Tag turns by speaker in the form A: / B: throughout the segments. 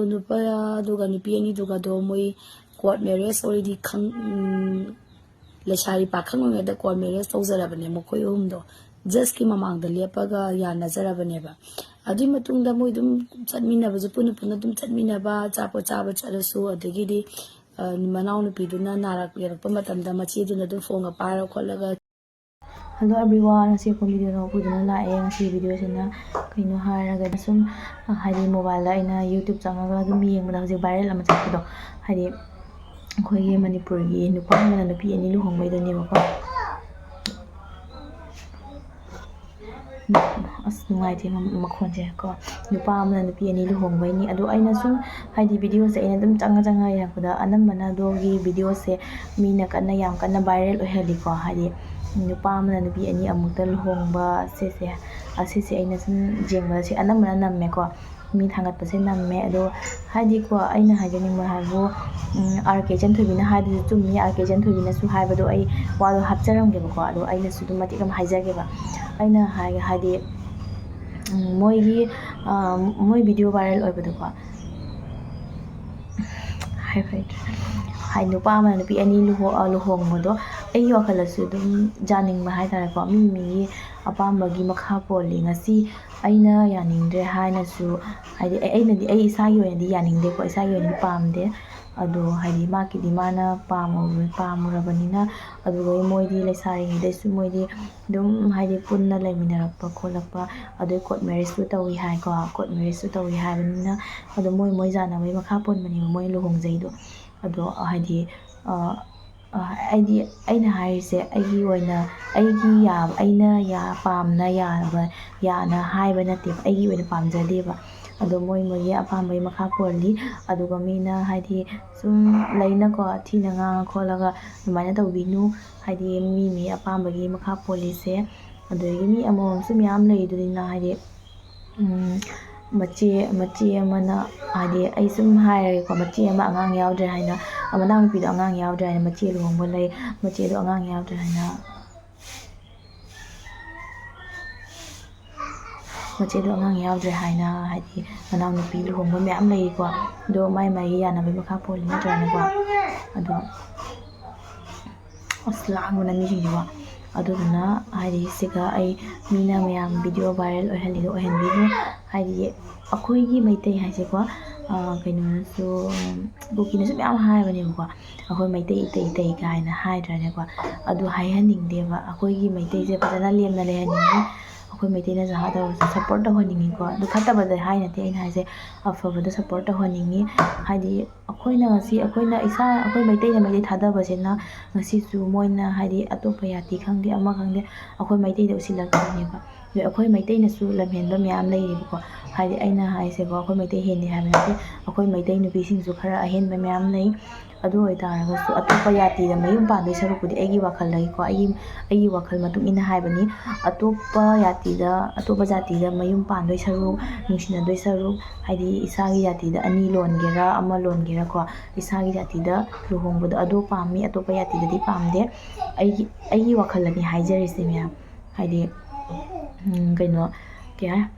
A: nupa aduga nupi ani duga do moi court marriage already lesari pakhang me da court marriage tawjarabane mokoi umdo just ki mamang da lepaga ya nazarabane ba adi matungda moi dum chatmina ba puna puna dum chatmina ba chapo chaba chalasu adagi di manau nupi duna narak yerakpa matamda machi duna dum phone para kholaga.
B: Hello everyone, ngasi ko video na puduna la ngasi video sina kaino haraga sum hari mobile la ina YouTube changaga dum yengba hojik viral ama chakdo hari khoyi Manipur gi nupa amana nupi ani luhongbai do neba ko as nungai the makhon je ko nupa amana nupi ani luhongbai ni ado aina sum hari video se ina dum changa yakda anamana do gi video se mina kana yam kana viral oheli ko hari nupa amana nupi ani amukta luhongba asese aina sum jengba se anamana namme ko mi thangat pase namme ado hadi ko aina hajani ma habu RK Janthobi na hadi tummi RK Janthobi na su haibado ai wado hapcharam ge ko ado aina su dum matikam haijage ba aina hadi moi video viral oibado ko hai nupa amana nupi ani luhongbodo ai wakalasu dum janing ma hai tare ko mi apambagi makha poli ngasi aina yaningdre haina su haidi aina di ai isagi oyandi yaningde ko isagi oyandi pamde ado haidi maki di mana pamurabanina ado moidi lesari de su moidi dum haidi punna laiminarakpa kholakpa ado court marriage su tawi hai ko court marriage su tawi hai banina ado moi jana mai makha pon mani moi luhongjaido ado haidi aina haise aigi oina aina ya pamna yana haiba nate aigi oina pamjadeba ado moi apambai makha porli aduga mina haidi sum laina ko thina nga kholaga dumaina tawbinu haidi mi apambagi makha polise adogi mi amom sum yam leidurina haidi machi amana haidi ai sum haire ko machi ama angang yaudre haina amana nupi do angang yaudre haina machi luhongba lei machi do angang yaudre haina machi do angang yaudre haina haidi manau nupi luhongba myam lei ko do mai yana bai makha poli na trana ko ado aslang na mi jiwa aduna haidi siga ai mina myam video viral ohenbi haidi akhoi gi maitai haise ko kaino su bukina su myam hai bane ko akhoi maitai itai gaina haidrane ko adu haihaning deba akhoi gi maitai je fajana lemna lehaning akhoi maitai na jaha da support da honingi ko du khatta bada haina te aina haise afabada support da honingi haidi akhoi maitai na maitai thada basena ngasi su moina haidi atopa yati khangde ama khangde akhoi maitai da usilakne ko akhoi maitai na su lamhenba myam leiri ko haidi aina haise ko akhoi maitai heni haibate akhoi maitai nupi sing su khara ahenba myam lei adu oitaraga su atopa yati da mayum pandoi sarupudi aigi wakhal lagi ko aigi wakhal matung ina haibani atopa jati da mayum pandoi saruk nungsinadoi saruk haidi isagi yati da ani longera ama longera ko isagi yati da luhongbodo adu pami atopa yati da di pamde aigi wakhal ani haijarise myam haidi kaino kya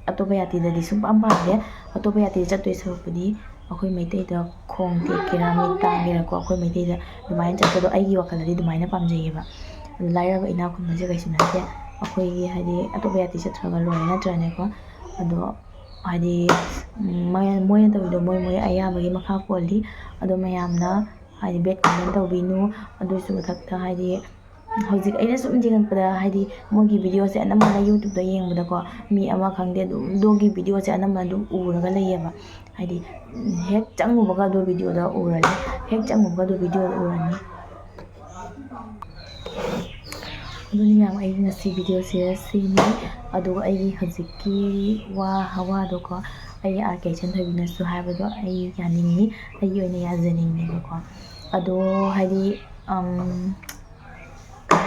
B: atopa yati da di sum pamde atopa yati chatoi sarupudi akhoi maitai da khong tekera mitangera ko akhoi maitai da dumain chatado aigi wakal adi dumaina pamjayeba lairaba ina khunna je kaisu nate akhoi haidi atopa yati chatraga loina trane ko ado haidi moina tawido moi ayabagi makha polli ado mayamna haidi bet comment tawbinu ado su thakta haidi hojik aina sum jingakpada haidi mogi video se anamana YouTube da yengbada ko mi ama khangde dogi video se anamana dum uraga leyeba haidi hek changubaga do video da urani hek changubaga do video da urani duni myam ai ngasi video se sini adu ai hojiki hawa do ko ai RK Janthobi na su haibado ai yaningi ai oina yajaningi ko ado haidi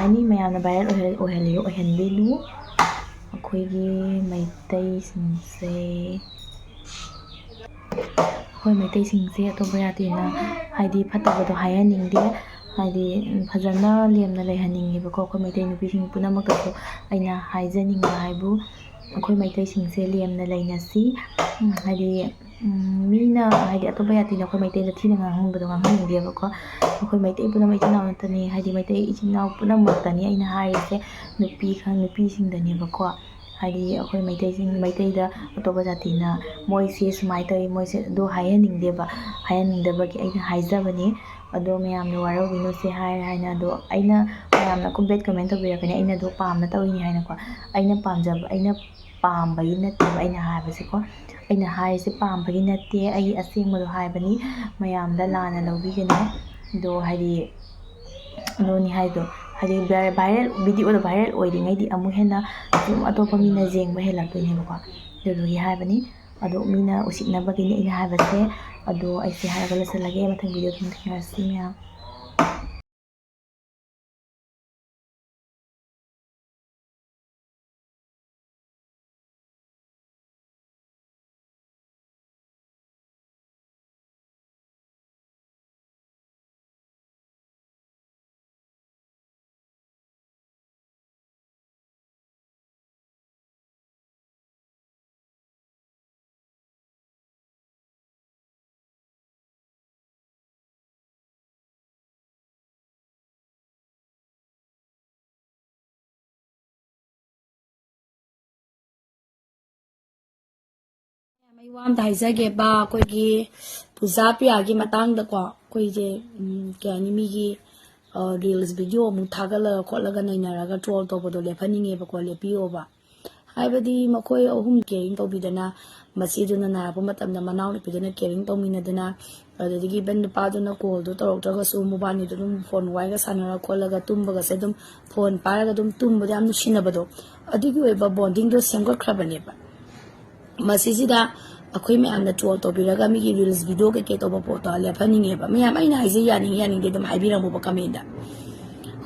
B: ani mayamna viral ohenbelu akhoi maitai singse atopa yati na haidi phatabado hayaningde haidi fajana lemna lehaningi ko akhoi maitai nupi sing punamakta ko aina haijaninga haibu akhoi maitai singse lemna leinasi haidi ꯃꯤꯅ ꯍꯥꯏꯗꯤ ꯑꯇꯣꯞꯄ ꯖꯥꯇꯤꯅ ꯑꯩꯈꯣꯏ ꯃꯩꯇꯩꯗ ꯊꯤꯅ ꯉꯥꯡꯍꯟꯕꯗꯣ ꯉꯥꯡꯍꯟꯅꯤꯡꯗꯦꯕꯀꯣ ꯑꯩꯈꯣꯏ ꯃꯩꯇꯩ ꯄꯨꯝꯅꯃꯛ ꯏꯆꯤꯟ ꯏꯅꯥꯎ ꯉꯥꯛꯇꯅꯤ ꯍꯥꯏꯗꯤ ꯃꯩꯇꯩ ꯏꯆꯤꯟ ꯏꯅꯥꯎ ꯄꯨꯝꯅꯃꯛꯇꯅꯤ ꯑꯩꯅ ꯍꯥꯏꯔꯤꯁꯦ ꯅꯨꯄꯤꯁꯤꯡꯗꯅꯦꯕꯀꯣ ꯍꯥꯏꯗꯤ ꯑꯩꯈꯣꯏ ꯃꯩꯇꯩꯗ ꯑꯇꯣꯞꯄ ꯖꯥꯇꯤꯅ ꯃꯣꯏꯁꯦ ꯁꯨꯃꯥꯏꯅ ꯇꯧꯋꯤ ꯃꯣꯏꯁꯦ ꯑꯗꯨ ꯍꯥꯏꯍꯟꯅꯤꯡꯗꯕꯒꯤ ꯑꯩꯅ ꯍꯥꯏꯖꯕꯅꯤ ꯑꯗꯣ ꯃꯌꯥꯝꯅ ꯋꯥꯔꯧꯕꯤꯅꯨꯁꯦ ꯍꯥꯏꯅ ꯑꯗꯣ ꯑꯩꯅ ꯃꯌꯥꯝꯅ ꯕꯦꯗ ꯀꯃꯦꯟ ꯇꯧꯕꯤꯔꯛꯀꯅꯤ ꯑꯩꯅ ꯑꯗꯣ ꯄꯥꯝꯅ ꯇꯧꯔꯤꯅꯤ ꯍꯥꯏꯅꯀꯣ ꯑꯩꯅ ꯄꯥꯝꯕꯒꯤ ꯅꯠꯇꯦꯕ ꯑꯩꯅ ꯍꯥꯏꯕꯁꯦꯀꯣ ꯑꯩꯅ ꯍꯥꯏꯔꯤꯁꯦ ꯄꯥꯝꯕꯒꯤ ꯅꯠꯇꯦ ꯑꯩ ꯑꯁꯦꯡꯕꯗꯣ ꯍꯥꯏꯕꯅꯤ ꯃꯌꯥꯝꯗ ꯂꯥꯟꯅ ꯂꯧꯕꯤꯒꯅꯨ ꯑꯗꯣ ꯍꯥꯏꯗꯤ ꯑꯗꯨꯅꯤ ꯍꯥꯏꯗꯣ ꯍꯥꯏꯗꯤ ꯚꯤꯗꯤꯑꯣꯗꯣ ꯚꯥꯏꯔꯦꯜ ꯑꯣꯏꯔꯤꯉꯩꯗꯤ ꯑꯃꯨꯛ ꯍꯦꯟꯅ ꯑꯗꯨꯝ ꯑꯇꯣꯞꯄ ꯃꯤꯅ ꯌꯦꯡꯕ ꯍꯦꯜꯂꯛꯇꯣꯏꯅꯦꯕꯀꯣ ꯑꯗꯨꯗꯨꯒꯤ ꯍꯥꯏꯕꯅꯤ ꯑꯗꯣ ꯃꯤꯅ ꯎꯁꯤꯠꯅꯕꯒꯤꯅꯤ ꯑꯩꯅ ꯍꯥꯏꯕꯁꯦ ꯑꯗꯣ ꯑꯩꯁꯦ ꯍꯥꯏꯔꯒ ꯂꯣꯏꯁꯤꯜꯂꯒꯦ ꯃꯊꯪ ꯚꯤꯗꯤꯑꯣ ꯑꯗꯨꯝ ꯊꯦꯡꯅꯔꯁꯤ ꯃꯌꯥꯝ
A: ꯑꯩ ꯋꯥ ꯑꯝꯇ ꯍꯥꯏꯖꯒꯦꯕ ꯑꯩꯈꯣꯏꯒꯤ ꯄꯨꯖꯥ ꯄ꯭ꯔꯤꯌꯥꯒꯤ ꯃꯇꯥꯡꯗꯀꯣ ꯑꯩꯈꯣꯏꯁꯦ ꯀꯩ ꯍꯥꯏꯅꯤ ꯃꯤꯒꯤ ꯔꯤꯜꯁ ꯚꯤꯗꯤꯑꯣ ꯑꯃꯨꯛ ꯊꯥꯒꯠꯂꯒ ꯈꯣꯠꯂꯒ ꯅꯩꯅꯔꯒ ꯇ꯭ꯔꯣꯜ ꯇꯧꯕꯗꯣ ꯂꯦꯞꯍꯟꯅꯤꯡꯉꯦꯕꯀꯣ ꯂꯦꯞꯄꯤꯌꯣꯕ ꯍꯥꯏꯕꯗꯤ ꯃꯈꯣꯏ ꯑꯍꯨꯝ ꯀꯦꯌꯔꯤꯡ ꯇꯧꯕꯤꯗꯅ ꯃꯆꯦꯗꯨꯅ ꯅꯥꯔꯛꯄ ꯃꯇꯝꯗ ꯃꯅꯥꯎꯅꯨꯄꯤꯗꯨꯅ ꯀꯦꯌꯔꯤꯡ ꯇꯧꯃꯤꯟꯅꯗꯅ ꯑꯗꯨꯗꯒꯤ ꯏꯚꯟ ꯅꯨꯄꯥꯗꯨꯅ ꯀꯣꯜꯗꯣ ꯇꯧꯔꯛꯇ꯭ꯔꯒꯁꯨ ꯃꯣꯕꯥꯏꯜꯗꯣ ꯑꯗꯨꯝ ꯐꯣꯟ ꯋꯥꯏꯒ ꯁꯥꯟꯅꯔ ꯈꯣꯠꯂꯒ ꯇꯨꯝꯕꯒꯁꯦ ꯑꯗꯨꯝ ꯐꯣꯟ ꯄꯥꯏꯔꯒ ꯑꯗꯨꯝ ꯇꯨꯝꯕꯗ ꯌꯥꯝ ꯅꯨꯡꯁꯤꯅꯕꯗꯣ ꯑꯗꯨꯒꯤ ꯑꯣꯏꯕ ꯕꯣꯟꯗꯤꯡꯗꯣ ꯁꯦꯝꯒꯠꯈ꯭ꯔꯕꯅꯦꯕ ꯃꯁꯤꯁꯤꯗ ꯑꯩꯈꯣꯏ ꯃꯌꯥꯝꯅ ꯇ꯭ꯔꯣꯜ ꯇꯧꯕꯤꯔꯒ ꯃꯤꯒꯤ ꯔꯤꯜꯁ ꯚꯤꯗꯤꯑꯣ ꯀꯩꯀꯩ ꯇꯧꯕ ꯄꯣꯠꯇꯣ ꯂꯦꯞꯍꯟꯅꯤꯡꯉꯦꯕ ꯃꯌꯥꯝ ꯑꯩꯅ ꯍꯥꯏꯖꯦ ꯌꯥꯅꯤꯡꯗꯦ ꯑꯗꯨꯝ ꯍꯥꯏꯕꯤꯔꯝꯃꯣꯕ ꯀꯃꯦꯟꯗ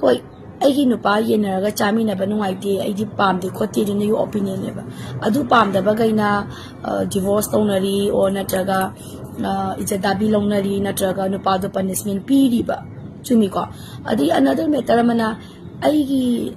A: ꯍꯣꯏ ꯑꯩꯒꯤ ꯅꯨꯄꯥ ꯌꯦꯟꯅꯔꯒ ꯆꯥꯃꯤꯟꯅꯕ ꯅꯨꯡꯉꯥꯏꯇꯦ ꯑꯩꯗꯤ ꯄꯥꯝꯗꯦ ꯈꯣꯠꯇꯦ ꯑꯗꯨꯅ ꯌꯨ ꯑꯣꯄꯤꯅꯤꯌꯟꯅꯦꯕ ꯑꯗꯨ ꯄꯥꯝꯗꯕꯈꯩꯅ ꯗꯤꯚꯣꯔꯁ ꯇꯧꯅꯔꯤ ꯑꯣꯔ ꯅꯠꯇ꯭ꯔꯒ ꯏꯖꯠ ꯗꯥꯕꯤ ꯂꯧꯅꯔꯤ ꯅꯠꯇ꯭ꯔꯒ ꯅꯨꯄꯥꯗꯣ ꯄꯅꯤꯁꯃꯦꯟ ꯄꯤꯔꯤꯕ ꯆꯨꯝꯃꯤꯀꯣ ꯑꯗꯩ ꯑꯅꯗꯔ ꯃꯦꯇꯔ ꯑꯃꯅ ꯑꯩꯒꯤ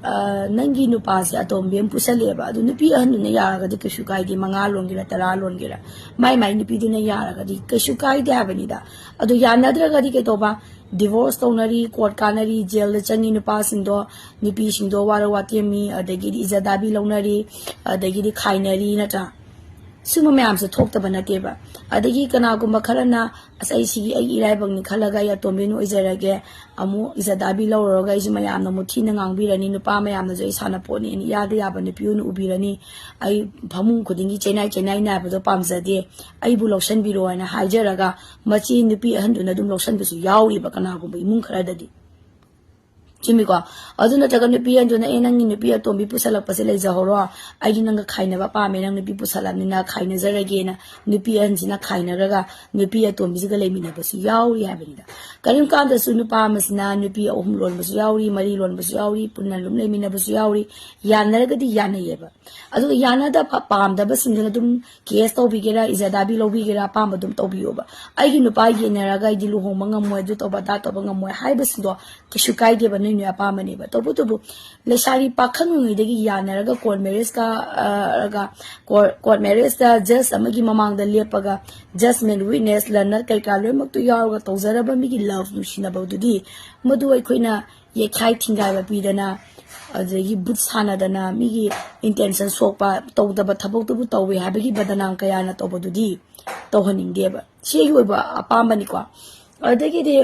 A: ꯅꯪꯒꯤ ꯅꯨꯄꯥꯁꯦ ꯑꯇꯣꯝꯕꯤ ꯑꯃ ꯄꯨꯁꯜꯂꯛꯑꯦꯕ ꯑꯗꯨ ꯅꯨꯄꯤ ꯑꯍꯟꯗꯨꯅ ꯌꯥꯔꯒꯗꯤ ꯀꯩꯁꯨ ꯀꯥꯏꯗꯦ 5 ꯂꯣꯟꯒꯦꯔꯥ 10 ꯂꯣꯟꯒꯦꯔꯥ ꯃꯥꯏ ꯅꯨꯄꯤꯗꯨꯅ ꯌꯥꯔꯒꯗꯤ ꯀꯩꯁꯨ ꯀꯥꯏꯗꯦ ꯍꯥꯏꯕꯅꯤꯗ ꯑꯗꯨ ꯌꯥꯅꯗ꯭ꯔꯒꯗꯤ ꯀꯩꯇꯧꯕ ꯗꯤꯚꯣꯔꯁ ꯇꯧꯅꯔꯤ ꯀꯣꯔꯠ ꯀꯥꯅꯔꯤ ꯖꯦꯜꯗ ꯆꯪꯉꯤ ꯅꯨꯄꯥꯁꯤꯡꯗꯣ ꯅꯨꯄꯤꯁꯤꯡꯗꯣ ꯋꯥꯔ ꯋꯥꯇꯦꯝꯃꯤ ꯑꯗꯒꯤꯗꯤ ꯏꯖꯠ ꯗꯥꯕꯤ ꯂꯧꯅꯔꯤ ꯑꯗꯒꯤꯗꯤ ꯈꯥꯏꯅꯔꯤ ꯅꯠꯇ꯭ꯔꯥ ꯁꯨꯝꯕ ꯃꯌꯥꯝꯁꯦ ꯊꯣꯛꯇꯕ ꯅꯠꯇꯦꯕ ꯑꯗꯒꯤ ꯀꯅꯥꯒꯨꯝꯕ ꯈꯔꯅ ꯑꯁ ꯑꯩ ꯏꯔꯥꯏꯕꯛꯅꯤ ꯈꯜꯂꯒ ꯑꯩ ꯑꯇꯣꯝꯕꯤꯅ ꯑꯣꯏꯖꯔꯒꯦ ꯑꯃꯨꯛ ꯏꯖꯠ ꯗꯥꯕꯤ ꯂꯧꯔꯨꯔꯒ ꯑꯩꯁꯨ ꯃꯌꯥꯝꯅ ꯑꯃꯨꯛ ꯊꯤꯅ ꯉꯥꯡꯕꯤꯔꯅꯤ ꯅꯨꯄꯥ ꯃꯌꯥꯝꯅꯁꯨ ꯑꯩ ꯁꯥꯟꯅꯄꯣꯠꯅꯤ ꯏꯌꯥꯗ ꯌꯥꯕ ꯅꯨꯄꯤ ꯑꯣꯏꯅ ꯎꯕꯤꯔꯅꯤ ꯑꯩ ꯐꯃꯨꯡ ꯈꯨꯗꯤꯡꯒꯤ ꯆꯩꯅꯥꯏ ꯅꯥꯏꯕꯗꯣ ꯄꯥꯝꯖꯗꯦ ꯑꯩꯕꯨ ꯂꯧꯁꯟꯕꯤꯔꯣ ꯍꯥꯏꯅ ꯍꯥꯏꯖꯔꯒ ꯃꯆꯤ ꯅꯨꯄꯤ ꯑꯍꯟꯗꯨꯅ ꯑꯗꯨꯝ ꯂꯧꯁꯟꯕꯁꯨ ꯌꯥꯎꯔꯤꯕ ꯀꯅꯥꯒꯨꯝꯕ ꯏꯃꯨꯡ ꯈꯔꯗꯗꯤ ꯆꯨꯝꯃꯤꯀꯣ ꯑꯗꯨ ꯅꯠꯇ꯭ꯔꯒ ꯅꯨꯄꯤ ꯑꯍꯟꯗꯨꯅ ꯅꯪꯒꯤ ꯅꯨꯄꯤ ꯑꯇꯣꯝꯕꯤ ꯄꯨꯁꯜꯂꯛꯄꯁꯦ ꯂꯩꯖꯍꯧꯔꯣ ꯑꯩꯗꯤ ꯅꯪꯒ ꯈꯥꯏꯅꯕ ꯄꯥꯝꯃꯦ ꯅꯪ ꯅꯨꯄꯤ ꯄꯨꯁꯜꯂꯕꯅꯤꯅ ꯈꯥꯏꯅꯖꯔꯒꯦꯅ ꯅꯨꯄꯤ ꯑꯍꯟꯁꯤꯅ ꯈꯥꯏꯅꯔꯒ ꯅꯨꯄꯤ ꯑꯇꯣꯝꯕꯤꯁꯤꯒ ꯂꯩꯃꯤꯟꯅꯕꯁꯨ ꯌꯥꯎꯔꯤ ꯍꯥꯏꯕꯅꯤꯗ ꯀꯔꯤꯝ ꯀꯥꯟꯗꯁꯨ ꯅꯨꯄꯥ ꯑꯃꯁꯤꯅ ꯅꯨꯄꯤ 3 ꯂꯣꯟꯕꯁꯨ ꯌꯥꯎꯔꯤ 4 ꯂꯣꯟꯕꯁꯨ ꯌꯥꯎꯔꯤ ꯄꯨꯟꯅ ꯑꯗꯨꯝ ꯂꯩꯃꯤꯟꯅꯕꯁꯨ ꯌꯥꯎꯔꯤ ꯌꯥꯅꯔꯒꯗꯤ ꯌꯥꯅꯩꯌꯦꯕ ꯑꯗꯨꯒ ꯌꯥꯅꯗꯕ ꯄꯥꯝꯗꯕꯁꯤꯡꯗꯨꯅ ꯑꯗꯨꯝ ꯀꯦꯁ ꯇꯧꯕꯤꯒꯦꯔꯥ ꯏꯖꯠ ꯗꯥꯕꯤ ꯂꯧꯕꯤꯒꯦꯔꯥ ꯑꯄꯥꯝꯕ ꯑꯗꯨꯝ ꯇꯧꯕꯤꯌꯣꯕ ꯑꯩꯒꯤ ꯅꯨꯄꯥ ꯌꯦꯟꯅꯔꯒ ꯑꯩꯗꯤ ꯂꯨꯍꯣꯡꯕ ꯉꯝꯃꯣꯏ ꯑꯗꯨ ꯇꯧꯕ ꯑꯗꯥ ꯇꯧꯕ ꯉꯝꯃꯣꯏ ꯍꯥꯏꯕꯁꯤꯡꯗꯣ ꯀꯩꯁꯨ ꯀꯥꯏꯗꯦꯕ ꯅꯣꯏ ꯑꯄꯥꯝꯕꯅꯦꯕ ꯇꯧꯕꯇꯕꯨ ꯂꯩꯁꯥꯕꯤ ꯄꯥꯈꯪꯉꯩꯗꯒꯤ ꯌꯥꯅꯔꯒ ꯀꯣꯔꯠ ꯃꯦꯔꯦꯖꯇ ꯖꯁ ꯑꯃꯒꯤ ꯃꯃꯥꯡꯗ ꯂꯦꯞꯄꯒ ꯖꯁꯃꯦꯟ ꯋꯤꯠꯅꯦꯁ ꯂꯔꯅꯔ ꯀꯩꯀꯥ ꯂꯣꯏꯅꯃꯛꯇꯨ ꯌꯥꯎꯔꯒ ꯇꯧꯖꯔꯕ ꯃꯤꯒꯤ ꯂꯚ ꯅꯨꯡꯁꯤꯅꯕꯗꯨꯗꯤ ꯃꯗꯨ ꯑꯩꯈꯣꯏꯅ ꯌꯦꯛꯈꯥꯏ ꯊꯤꯡꯒꯥꯏꯕ ꯄꯤꯗꯅ ꯑꯗꯒꯤ ꯕꯨꯠ ꯁꯥꯟꯅꯗꯅ ꯃꯤꯒꯤ ꯏꯟꯇꯦꯟꯁꯟ ꯁꯣꯛꯄ ꯇꯧꯗꯕ ꯊꯕꯛꯇꯨꯕꯨ ꯇꯧꯋꯦ ꯍꯥꯏꯕꯒꯤ ꯕꯗꯅꯥꯝ ꯀꯌꯥꯅ ꯇꯧꯕꯗꯨꯗꯤ ꯇꯧꯍꯟꯅꯤꯡꯗꯦꯕ ꯁꯤꯒꯤ ꯑꯣꯏꯕ ꯑꯄꯥꯝꯕꯅꯤꯀꯣ ꯑꯗꯒꯤꯗꯤ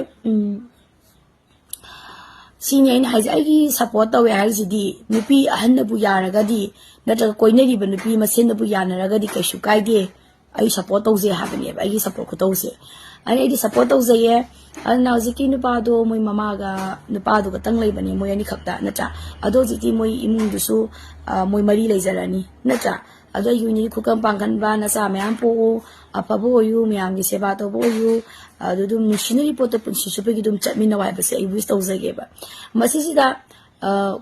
A: ꯁꯤꯅꯤ ꯑꯩꯅ ꯍꯥꯏꯁꯦ ꯑꯩꯒꯤ ꯁꯞꯄꯣꯔꯠ ꯇꯧꯋꯦ ꯍꯥꯏꯁꯤꯗꯤ ꯅꯨꯄꯤ ꯑꯍꯟꯅꯕꯨ ꯌꯥꯔꯒꯗꯤ ꯅꯠꯇ꯭ꯔꯒ ꯀꯣꯏꯅꯔꯤꯕ ꯅꯨꯄꯤ ꯃꯁꯦꯟꯅꯕꯨ ꯌꯥꯅꯔꯒꯗꯤ ꯀꯩꯁꯨ ꯀꯥꯏꯗꯦ ꯑꯩ ꯁꯞꯄꯣꯔꯠ ꯇꯧꯖꯩ ꯍꯥꯏꯕꯅꯦꯕ ꯑꯩꯒꯤ ꯁꯞꯄꯣꯔꯠ ꯈꯨꯇꯧꯁꯦ ꯑꯩꯗꯤ ꯁꯞꯄꯣꯔꯠ ꯇꯧꯖꯩꯌꯦ ꯑꯗꯨꯅ ꯍꯧꯖꯤꯛꯀꯤ ꯅꯨꯄꯥꯗꯣ ꯃꯣꯏ ꯃꯃꯥꯒ ꯅꯨꯄꯥꯗꯨꯒꯇꯪ ꯂꯩꯕꯅꯦ ꯃꯣꯏ ꯑꯅꯤꯈꯛꯇ ꯅꯠꯇ꯭ꯔꯥ ꯑꯗꯣ ꯍꯧꯖꯤꯛꯇꯤ ꯃꯣꯏ ꯏꯃꯨꯡꯗꯨꯁꯨ ꯃꯣꯏ 4 ꯂꯩꯖꯔꯅꯤ ꯅꯠꯇ꯭ꯔꯥ ꯑꯗꯣ ꯑꯩꯒꯤ ꯑꯣꯏꯅꯗꯤ ꯈꯨꯀꯝ ꯄꯥꯡꯒꯟꯕ ꯅꯆꯥ ꯃꯌꯥꯝ ꯄꯣꯛꯎ ꯑꯐꯕ ꯑꯣꯏꯌꯨ ꯃꯌꯥꯝꯒꯤ ꯁꯦꯕꯥ ꯇꯧꯕ ꯑꯣꯏꯌꯨ ꯑꯗꯨ ꯑꯗꯨꯝ ꯅꯨꯡꯁꯤꯅꯔꯤ ꯄꯣꯠꯇꯣ ꯄꯨꯟꯁꯤ ꯆꯨꯞꯄꯒꯤ ꯑꯗꯨꯝ ꯆꯠꯃꯤꯟꯅꯧ ꯍꯥꯏꯕꯁꯦ ꯑꯩ ꯋꯤꯁ ꯇꯧꯖꯒꯦꯕ ꯃꯁꯤꯁꯤꯗ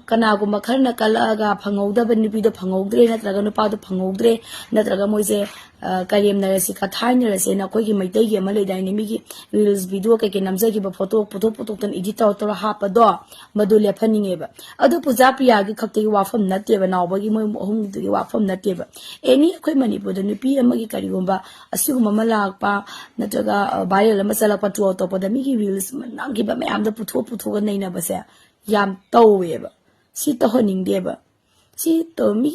A: ꯀꯅꯥꯒꯨꯝꯕ ꯈꯔꯅ ꯀꯜꯂꯛꯑꯒ ꯐꯪꯍꯧꯗꯕ ꯅꯨꯄꯤꯗꯣ ꯐꯪꯍꯧꯗ꯭ꯔꯦ ꯅꯠꯇ꯭ꯔꯒ ꯅꯨꯄꯥꯗꯣ ꯐꯪꯍꯧꯗ꯭ꯔꯦ ꯅꯠꯇ꯭ꯔꯒ ꯃꯣꯏꯁꯦ ꯀꯔꯦꯝꯅꯔꯁꯤ ꯀꯊꯥꯏꯅꯔꯁꯦꯅ ꯑꯩꯈꯣꯏꯒꯤ ꯃꯩꯇꯩꯒꯤ ꯑꯃ ꯂꯩꯗꯥꯏꯅꯦ ꯃꯤꯒꯤ ꯔꯤꯜꯁ ꯚꯤꯗꯤꯑꯣ ꯀꯩꯀꯩ ꯅꯝꯖꯈꯤꯕ ꯐꯣꯇꯣ ꯄꯨꯊꯣꯛꯇꯅ ꯏꯗꯤꯠ ꯇꯧꯔ ꯍꯥꯞꯄꯗꯣ ꯃꯗꯨ ꯂꯦꯞꯍꯟꯅꯤꯡꯉꯦꯕ ꯑꯗꯨ ꯄꯨꯖꯥ ꯄ꯭ꯔꯤꯌꯥꯒꯤ ꯈꯛꯇꯒꯤ ꯋꯥꯐꯝ ꯅꯠꯇꯦꯕ ꯅꯥꯎꯕꯒꯤ ꯃꯣꯏ ꯑꯍꯨꯝꯗꯨꯒꯤ ꯋꯥꯐꯝ ꯅꯠꯇꯦꯕ ꯑꯦꯅꯤ ꯑꯩꯈꯣꯏ ꯃꯅꯤꯄꯨꯔꯗ ꯅꯨꯄꯤ ꯑꯃꯒꯤ ꯀꯔꯤꯒꯨꯝꯕ ꯑꯁꯤꯒꯨꯝꯕ ꯑꯃ ꯂꯥꯛꯄ ꯅꯠꯇ꯭ꯔꯒ ꯚꯥꯏꯔꯦꯜ ꯑꯃ ꯆꯠꯂꯛꯄ ꯇ꯭ꯔꯣꯜ ꯇꯧꯕꯗ ꯃꯤꯒꯤ ꯔꯤꯜꯁ ꯅꯝꯈꯤꯕ ꯃꯌꯥꯝꯗ ꯄꯨꯊꯣꯛꯑꯒ ꯅꯩꯅꯕꯁꯦ ꯌꯥꯝ ꯇꯧꯋꯦꯕ ꯁꯤ ꯇꯧꯍꯟꯅꯤꯡꯗꯦꯕ ꯁꯤ ꯃꯤ